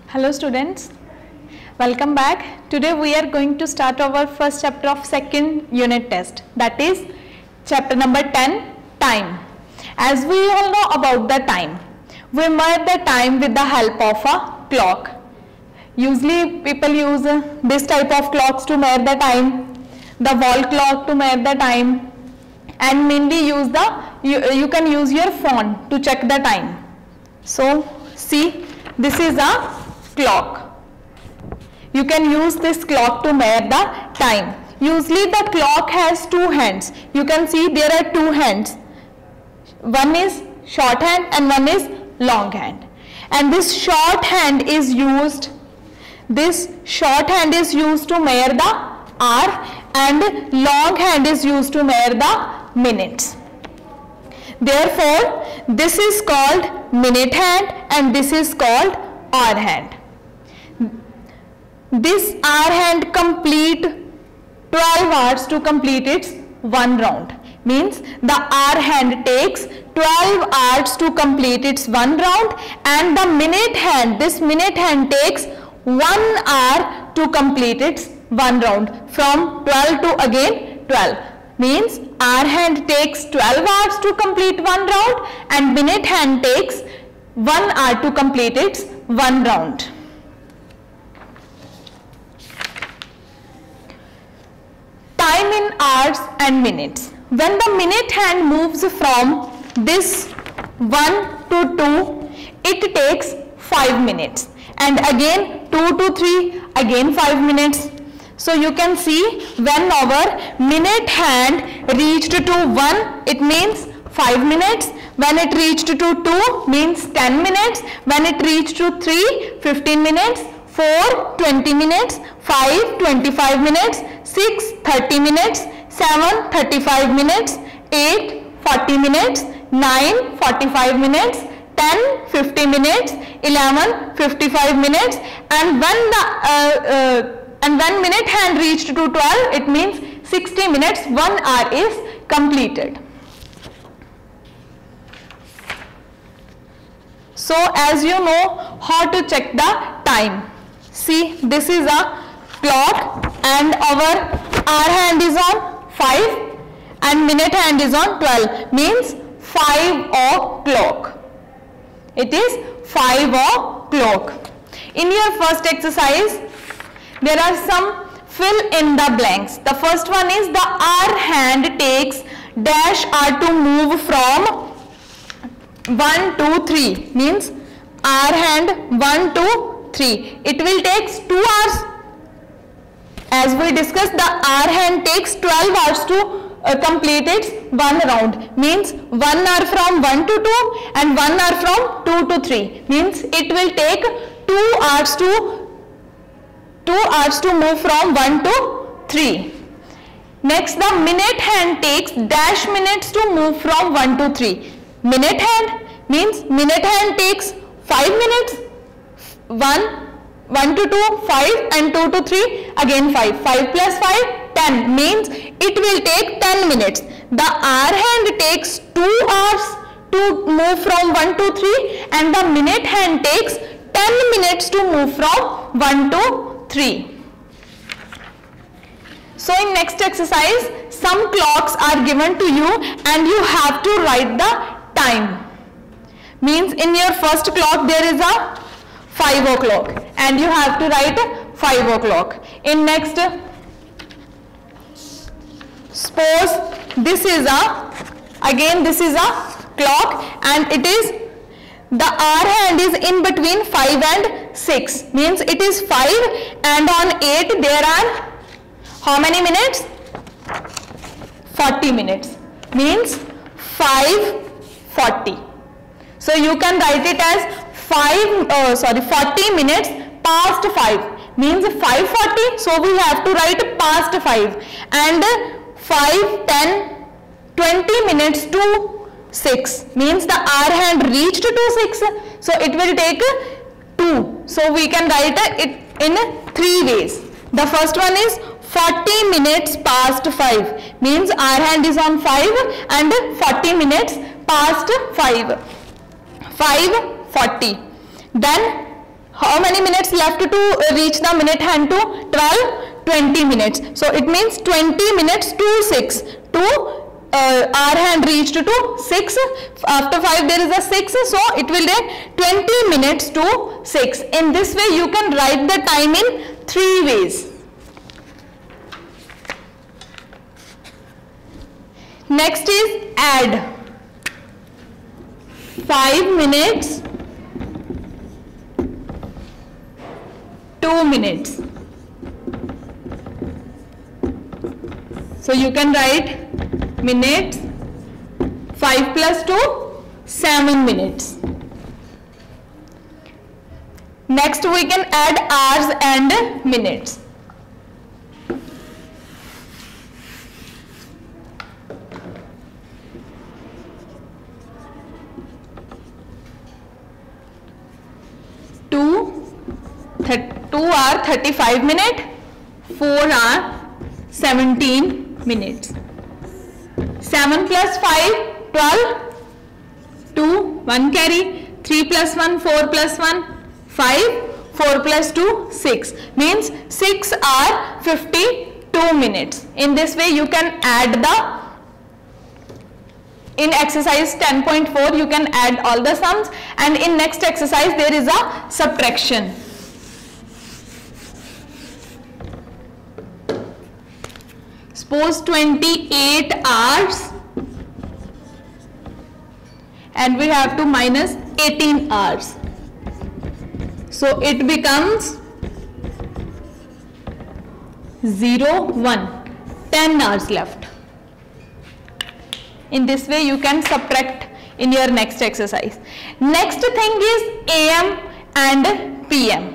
Hello students, welcome back. Today we are going to start our first chapter of second unit test, that is chapter number 10, time. As we all know about the time, we measure the time with the help of a clock. Usually people use this type of clocks to measure the time, the wall clock to measure the time, and mainly use you can use your phone to check the time. So see, this is a clock. You can use this clock to measure the time. Usually the clock has two hands. You can see there are two hands. One is short hand and one is long hand. And this short hand is used. This short hand is used to measure the hour, and long hand is used to measure the minutes. Therefore, this is called minute hand and this is called hour hand. This hour hand complete 12 hours to complete its one round. Means the hour hand takes 12 hours to complete its one round, and the minute hand, this minute hand takes 1 hour to complete its one round, from 12 to again 12. Means hour hand takes 12 hours to complete one round and minute hand takes 1 hour to complete its one round. Time in hours and minutes. When the minute hand moves from this 1 to 2, it takes 5 minutes, and again 2 to 3, again 5 minutes. So you can see when our minute hand reached to 1, it means 5 minutes. When it reached to 2, means 10 minutes. When it reached to 3, 15 minutes. 4, 20 minutes. 5, 25 minutes. 6, 30 minutes. 7, 35 minutes. 8, 40 minutes. 9, 45 minutes. 10, 50 minutes. 11, 55 minutes. And when minute hand reached to 12, it means 60 minutes, 1 hour is completed. So as you know how to check the time. See, this is a clock and our hour hand is on 5 and minute hand is on 12, means 5 o'clock. It is 5 o'clock. In your first exercise, there are some fill in the blanks. The first one is the hour hand takes dash hour to move from 1 to 3, means hour hand 1 to 3. It will take 2 hours. As we discussed, the hour hand takes 12 hours to complete its one round, means 1 hour from 1 to 2 and 1 hour from 2 to 3, means it will take 2 hours to move from 1 to 3. Next, the minute hand takes dash minutes to move from 1 to 3. Minute hand means minute hand takes 5 minutes. 1 to 2, 5, and 2 to 3, again 5. 5 plus 5, 10, means it will take 10 minutes. The hour hand takes 2 hours to move from 1 to 3 and the minute hand takes 10 minutes to move from 1 to 3. So in next exercise, some clocks are given to you and you have to write the time. Means in your first clock there is a 5 o'clock and you have to write 5 o'clock. In next, suppose this is a clock and it is the hour hand is in between 5 and 6, means it is 5 and on 8 there are how many minutes? 40 minutes, means 5:40. So you can write it as 40 minutes past 5, means 5:40. So we have to write past 5, and 5, 10, 20 minutes to 6, means the hour hand reached to 6. So it will take 2. So we can write it in 3 ways. The first one is 40 minutes past 5, means hour hand is on 5 and 40 minutes past 5. 5:40. Then how many minutes left to reach the minute hand to 12? 20 minutes. So it means 20 minutes to 6 to our hand reached to 6. After 5 there is a 6, so it will take 20 minutes to 6. In this way you can write the time in 3 ways. Next is add. 5 minutes, 2 minutes. So you can write minutes, 5 plus 2, 7 minutes. Next we can add hours and minutes. Two hour 35 minutes, 4 hour 17 minutes. 7 plus 5, 12, 2, 1 carry, 3 plus 1, 4 plus 1, 5, 4 plus 2, 6. Means 6 hour 52 minutes. In this way you can add in exercise 10.4 you can add all the sums, and in next exercise there is a subtraction. Suppose 28 hours and we have to minus 18 hours. So it becomes 0, 1, 10 hours left. In this way you can subtract in your next exercise. Next thing is AM and PM.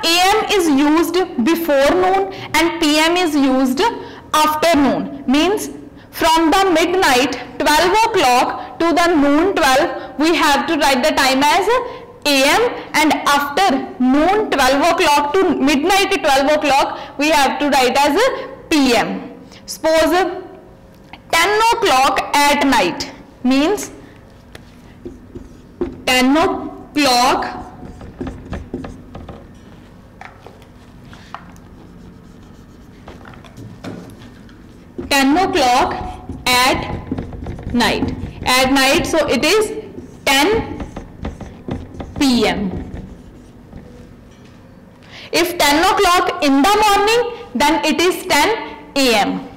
AM is used before noon and PM is used after noon. Means from the midnight 12 o'clock to the noon 12 we have to write the time as AM, and after noon 12 o'clock to midnight 12 o'clock we have to write as PM. Suppose 10 o'clock at night means 10 o'clock at night, so it is 10 PM. If 10 o'clock in the morning, then it is 10 AM.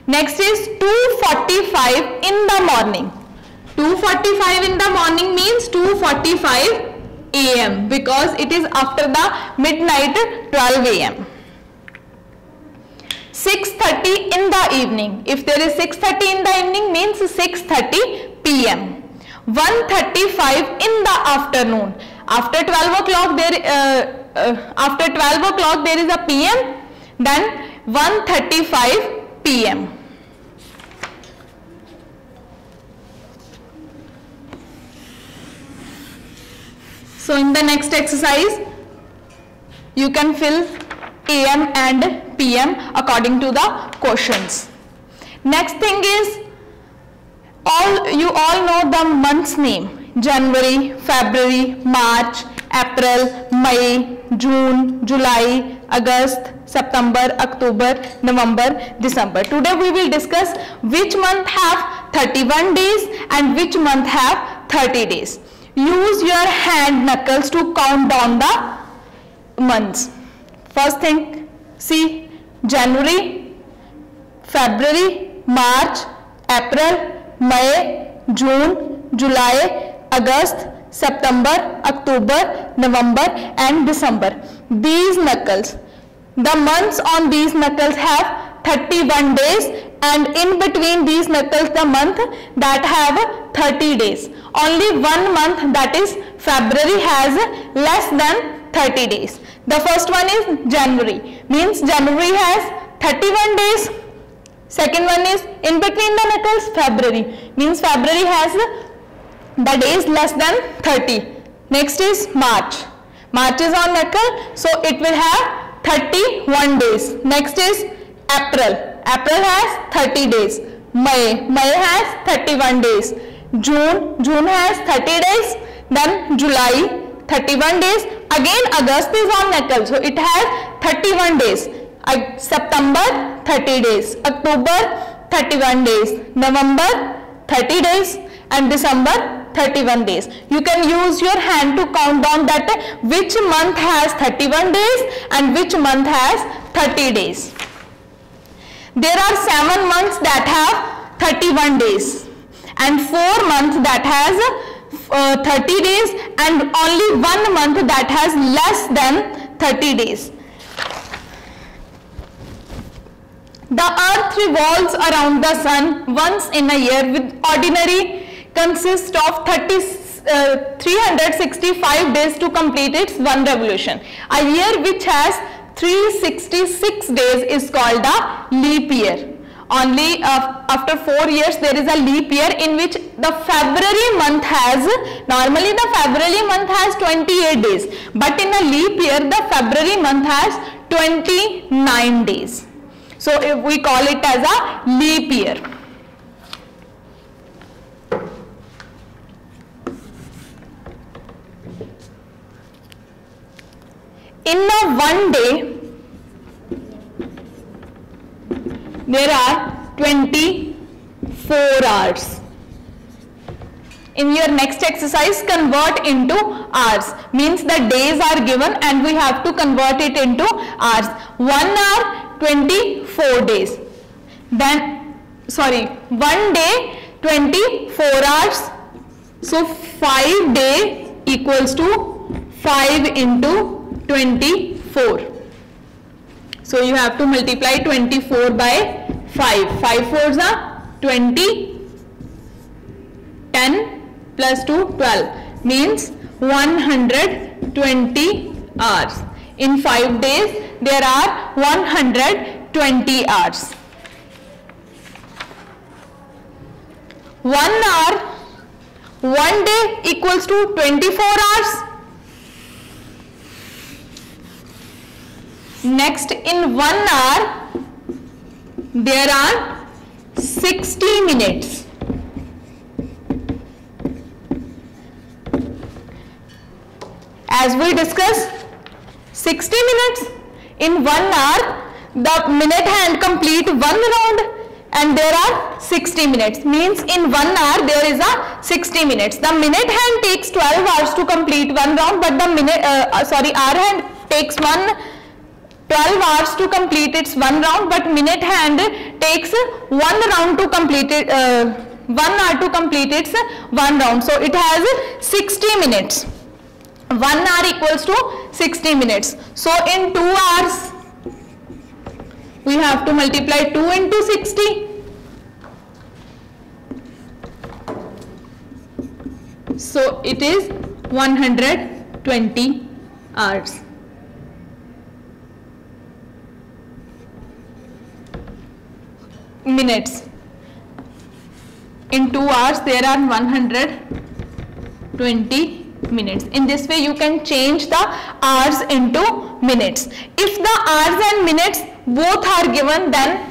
Next is 2:45 in the morning. 2:45 in the morning means 2:45 AM because it is after the midnight 12 AM. 6:30 in the evening. If there is 6:30 in the evening means 6:30 PM. 1:35 in the afternoon. After 12 o'clock there is a PM. Then 1:35 PM. So in the next exercise you can fill AM and PM according to the questions. Next thing is you all know the month's name: January, February, March, April, May, June, July, August, September, October, November, December. Today we will discuss which month have 31 days and which month have 30 days. Use your hand knuckles to count down the months. First thing, see January, February, March, April, May, June, July, August, September, October, November and December. These knuckles, the months on these knuckles have 31 days, and in between these knuckles the month that have 30 days. Only one month, that is February, has less than 30 days. The first one is January, means January has 31 days. Second one is in between the knuckles February, means February has the days less than 30. Next is March. March is on knuckle, so it will have 31 days. Next is April has 30 days. May has 31 days. June has 30 days. Then July 31 days. Again August is on nickel, so it has 31 days. September 30 days. October 31 days. November 30 days. And December 31 days. You can use your hand to count down that which month has 31 days and which month has 30 days. There are 7 months that have 31 days and 4 months that has 30 days and only 1 month that has less than 30 days. The earth revolves around the sun once in a year, with ordinary consists of 365 days to complete its one revolution. A year which has 366 days is called a leap year. Only after 4 years there is a leap year in which the February month has, normally the February month has 28 days, but in a leap year the February month has 29 days. So if we call it as a leap year. In a one day, there are 24 hours. In your next exercise, convert into hours. Means the days are given and we have to convert it into hours. 1 hour, 24 days. Then, 1 day, 24 hours. So 5 day equals to 5 into 24. So you have to multiply 24 by 5. 5 4s are 20. 10 plus 2, 12. Means 120 hours. In 5 days, there are 120 hours. 1 hour, 1 day equals to 24 hours. Next, in 1 hour, there are 60 minutes. As we discussed, 60 minutes. In 1 hour, the minute hand complete 1 round and there are 60 minutes. Means in 1 hour, there is a 60 minutes. The minute hand takes 12 hours to complete 1 round, but the hour hand takes 12 hours to complete its 1 round, but minute hand takes 1 round to complete it, 1 hour to complete its 1 round. So it has 60 minutes. 1 hour equals to 60 minutes. So in 2 hours, we have to multiply 2 into 60. So it is 120 hours. Minutes. In 2 hours, there are 120 minutes. In this way, you can change the hours into minutes. If the hours and minutes both are given, then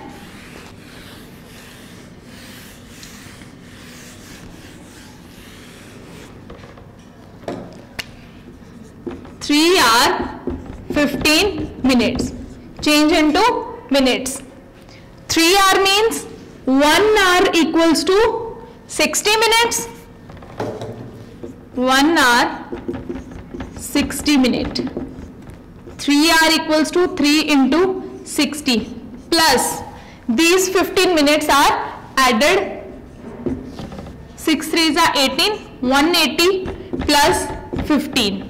three hour 15 minutes. Change into minutes. 3 hour means 1 hour equals to 60 minutes. 1 hour 60 minutes. 3 hour equals to 3 into 60 plus these 15 minutes are added. 6 3s are 18. 180 plus 15.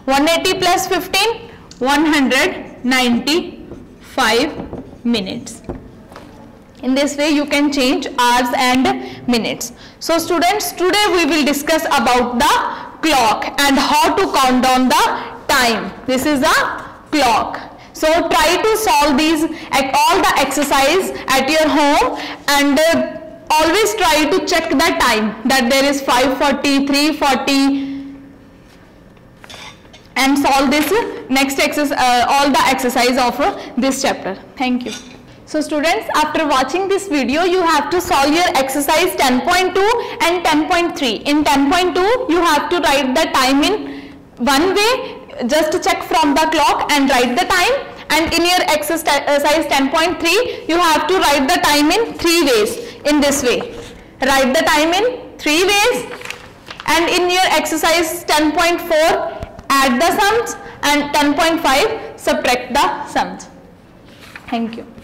180 plus 15, 195 minutes. In this way, you can change hours and minutes. So students, today we will discuss about the clock and how to count down the time. This is a clock. So try to solve these all the exercise at your home and always try to check the time, that there is 5:40, 3:40, and solve this next exercise, all the exercise of this chapter. Thank you. So students, after watching this video, you have to solve your exercise 10.2 and 10.3. In 10.2, you have to write the time in one way, just check from the clock and write the time. And in your exercise 10.3, you have to write the time in 3 ways, in this way. Write the time in 3 ways. And in your exercise 10.4, add the sums, and 10.5, subtract the sums. Thank you.